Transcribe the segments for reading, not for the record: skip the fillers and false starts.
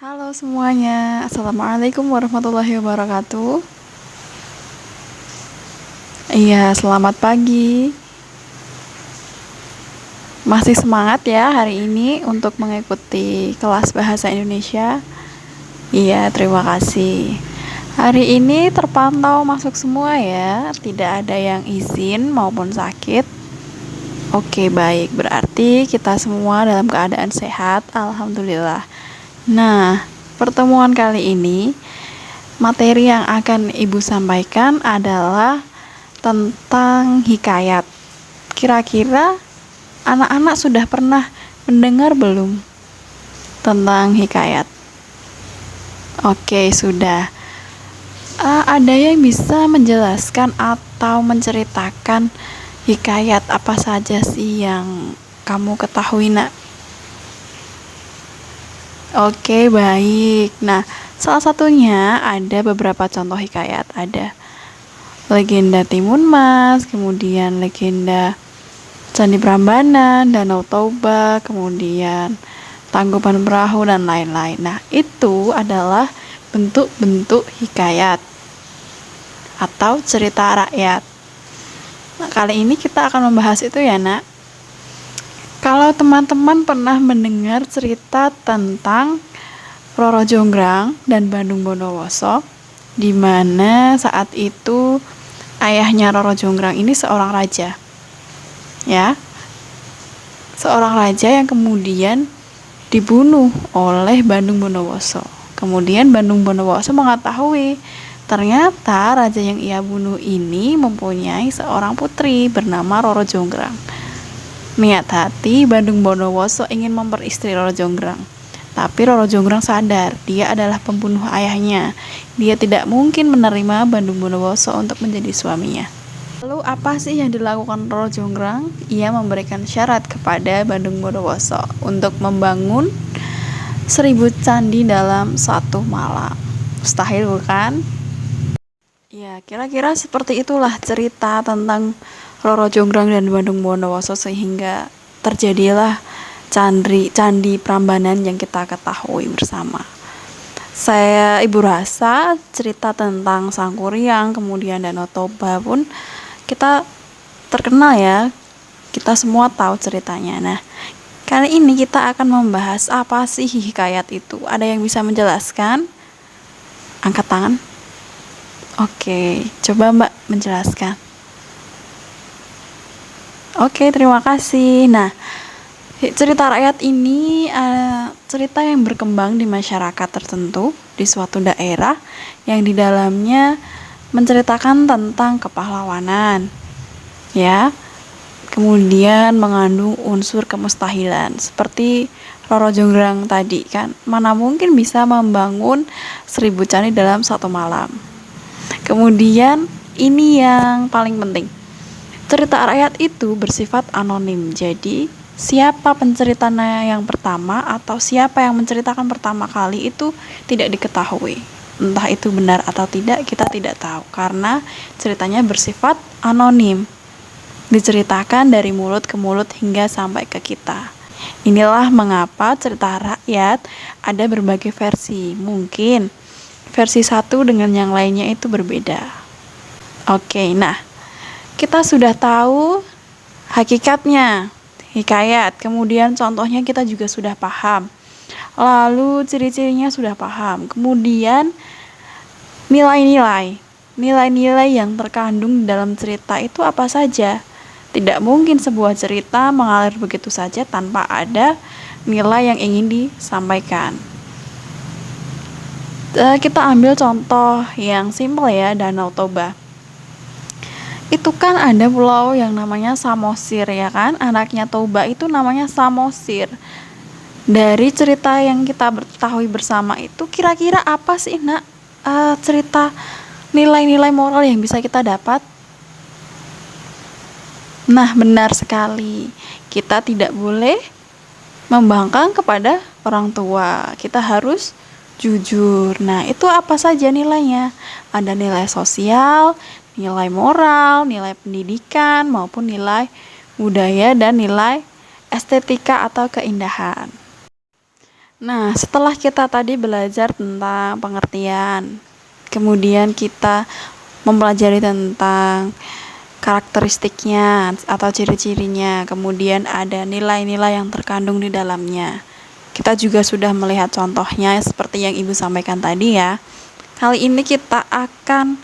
Halo semuanya, Assalamualaikum warahmatullahi wabarakatuh. Iya, selamat pagi. Masih semangat ya hari ini untuk mengikuti kelas bahasa Indonesia? Iya, terima kasih. Hari ini terpantau masuk semua ya, tidak ada yang izin maupun sakit. Oke, baik, berarti kita semua dalam keadaan sehat, alhamdulillah. Nah, pertemuan kali ini materi yang akan Ibu sampaikan adalah tentang hikayat. Kira-kira anak-anak sudah pernah mendengar belum tentang hikayat? Oke, sudah. Ada yang bisa menjelaskan atau menceritakan hikayat apa saja sih yang kamu ketahui, Nak? Oke, baik. Nah, salah satunya ada beberapa contoh hikayat. Ada legenda Timun Mas, kemudian legenda Candi Prambanan, Danau Toba, kemudian Tangkuban Perahu, dan lain-lain. Nah, itu adalah bentuk-bentuk hikayat atau cerita rakyat. Nah, kali ini kita akan membahas itu ya, Nak. Kalau teman-teman pernah mendengar cerita tentang Roro Jonggrang dan Bandung Bondowoso, di mana saat itu ayahnya Roro Jonggrang ini seorang raja, ya, seorang raja yang kemudian dibunuh oleh Bandung Bondowoso. Kemudian Bandung Bondowoso mengetahui ternyata raja yang ia bunuh ini mempunyai seorang putri bernama Roro Jonggrang. Niat hati Bandung Bondowoso ingin memperistri Roro Jonggrang. Tapi Roro Jonggrang sadar dia adalah pembunuh ayahnya. Dia tidak mungkin menerima Bandung Bondowoso untuk menjadi suaminya. Lalu apa sih yang dilakukan Roro Jonggrang? Ia memberikan syarat kepada Bandung Bondowoso untuk membangun 1000 candi dalam satu malam. Mustahil bukan? Ya, kira-kira seperti itulah cerita tentang Roro Jonggrang dan Bandung Bondowoso sehingga terjadilah Candi Prambanan yang kita ketahui bersama. Ibu rasa cerita tentang Sangkuriang kemudian Danau Toba pun kita terkenal ya. Kita semua tahu ceritanya. Nah, kali ini kita akan membahas apa sih hikayat itu. Ada yang bisa menjelaskan? Angkat tangan. Oke, coba Mbak menjelaskan. Oke, terima kasih. Nah, cerita rakyat ini cerita yang berkembang di masyarakat tertentu di suatu daerah yang di dalamnya menceritakan tentang kepahlawanan, ya. Kemudian mengandung unsur kemustahilan seperti Roro Jonggrang tadi kan. Mana mungkin bisa membangun 1000 candi dalam satu malam. Kemudian ini yang paling penting. Cerita rakyat itu bersifat anonim. Jadi siapa penceritanya yang pertama atau siapa yang menceritakan pertama kali itu tidak diketahui. Entah itu benar atau tidak, kita tidak tahu karena ceritanya bersifat anonim. Diceritakan dari mulut ke mulut hingga sampai ke kita. Inilah mengapa cerita rakyat ada berbagai versi. Mungkin versi satu dengan yang lainnya itu berbeda. Oke, nah kita sudah tahu hakikatnya hikayat, kemudian contohnya kita juga sudah paham, lalu ciri-cirinya sudah paham, kemudian nilai-nilai yang terkandung dalam cerita itu apa saja. Tidak mungkin sebuah cerita mengalir begitu saja tanpa ada nilai yang ingin disampaikan. Kita ambil contoh yang simpel ya, Danau Toba. Itu kan ada pulau yang namanya Samosir ya kan, anaknya Toba itu namanya Samosir. Dari cerita yang kita ketahui bersama itu kira-kira apa sih Nak cerita nilai-nilai moral yang bisa kita dapat? Nah, benar sekali, kita tidak boleh membangkang kepada orang tua, kita harus jujur. Nah, itu apa saja nilainya? Ada nilai sosial, nilai moral, nilai pendidikan, maupun nilai budaya dan nilai estetika atau keindahan. Nah, setelah kita tadi belajar tentang pengertian, kemudian kita mempelajari tentang karakteristiknya atau ciri-cirinya, kemudian ada nilai-nilai yang terkandung di dalamnya. Kita juga sudah melihat contohnya seperti yang Ibu sampaikan tadi ya. Kali ini kita akan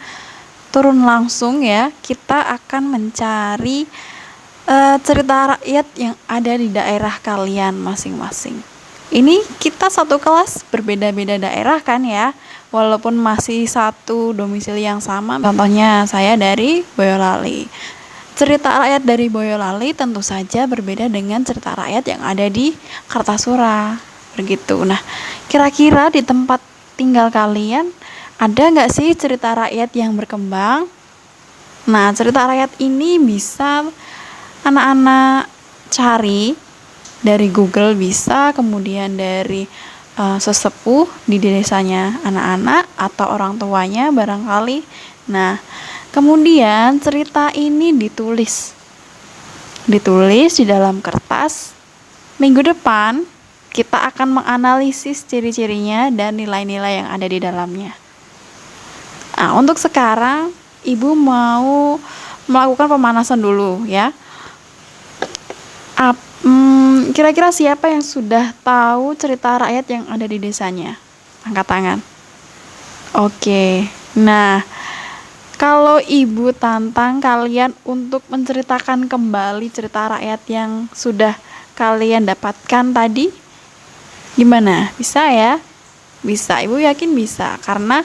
turun langsung ya, kita akan mencari cerita rakyat yang ada di daerah kalian masing-masing. Ini kita satu kelas berbeda-beda daerah kan ya, walaupun masih satu domisili yang sama. Contohnya saya dari Boyolali. Cerita rakyat dari Boyolali tentu saja berbeda dengan cerita rakyat yang ada di Kartasura. Begitu. Nah, kira-kira di tempat tinggal kalian ada nggak sih cerita rakyat yang berkembang? Nah, cerita rakyat ini bisa anak-anak cari dari Google bisa, kemudian dari sesepuh di desanya anak-anak atau orang tuanya barangkali. Nah, kemudian cerita ini ditulis di dalam kertas. Minggu depan kita akan menganalisis ciri-cirinya dan nilai-nilai yang ada di dalamnya. Nah, untuk sekarang Ibu mau melakukan pemanasan dulu ya. Kira-kira siapa yang sudah tahu cerita rakyat yang ada di desanya? Angkat tangan. Oke. Nah, kalau Ibu tantang kalian untuk menceritakan kembali cerita rakyat yang sudah kalian dapatkan tadi, gimana? Bisa ya? Bisa, Ibu yakin bisa. Karena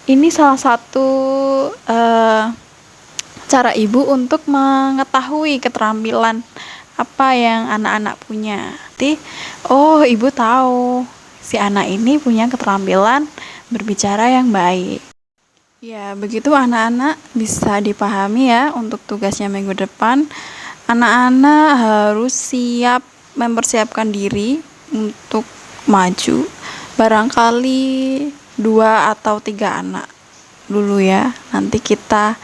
ini salah satu cara Ibu untuk mengetahui keterampilan apa yang anak-anak punya. Jadi, oh Ibu tahu si anak ini punya keterampilan berbicara yang baik. Ya, begitu anak-anak bisa dipahami ya untuk tugasnya minggu depan. Anak-anak harus siap mempersiapkan diri untuk maju. Barangkali 2 atau 3 anak dulu ya. Nanti kita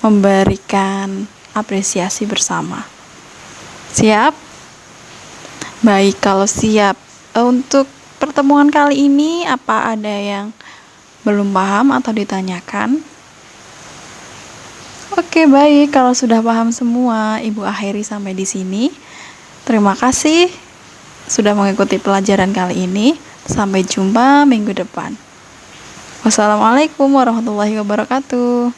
memberikan apresiasi bersama. Siap? Baik, kalau siap. Untuk pertemuan kali ini, apa ada yang belum paham atau ditanyakan? Oke, baik. Kalau sudah paham semua, Ibu akhiri sampai di sini. Terima kasih sudah mengikuti pelajaran kali ini. Sampai jumpa minggu depan. Wassalamualaikum warahmatullahi wabarakatuh.